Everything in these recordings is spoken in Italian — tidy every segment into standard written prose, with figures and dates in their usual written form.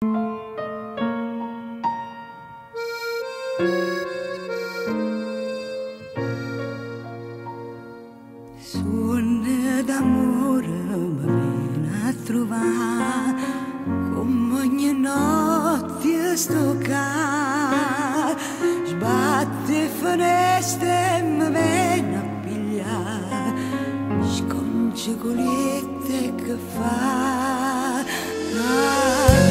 Suona d'amore mi viene a trovare, come ogni notte sto qua, sbatte finestre e mi viene a pigliare, sconce colette che fa,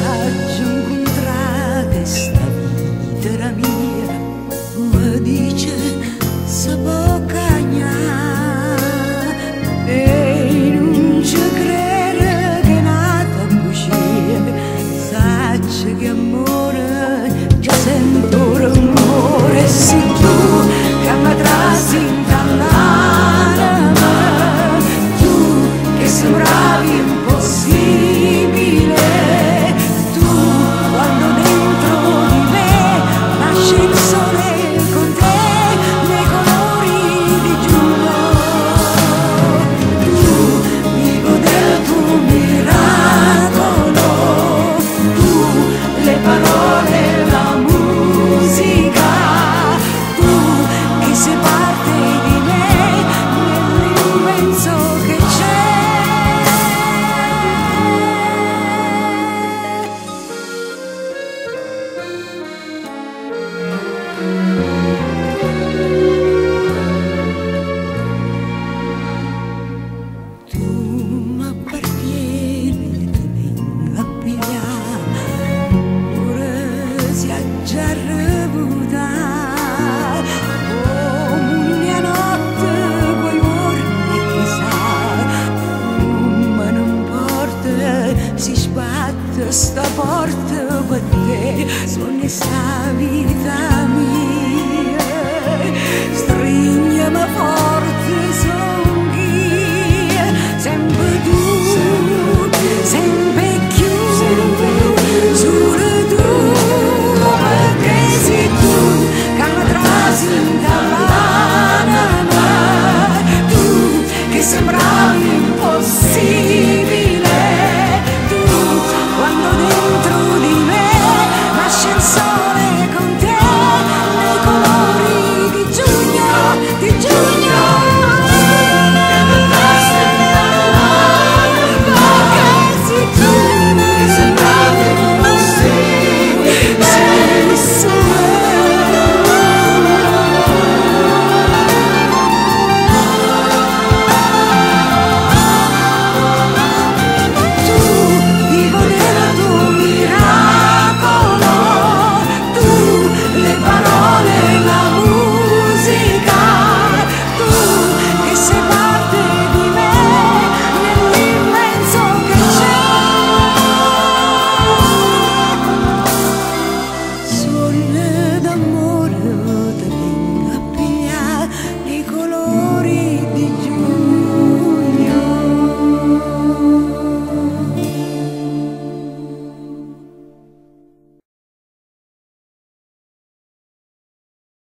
raggiungo incontrate sta vita era mia, mi dice se può cagnare. E non ci crede che è nata bugia, sacci che amore, già sento rumore, sei tu che mi trasi in l'anima, tu che sembravi impossibile, tu quando dentro di me nasce il sole con te, nei colori di giugno. Vivo del tuo miracolo, tu, le parole, la musica, tu che sei parte di me, nell'immenso che c'è. Tu m'appartieni, ti vengo a pigliare, ora si è già revuta, ogni notte quei giorni chissà, ma non importa, si sbatte sta porta per te, sono sta vita mia, stringiami forte.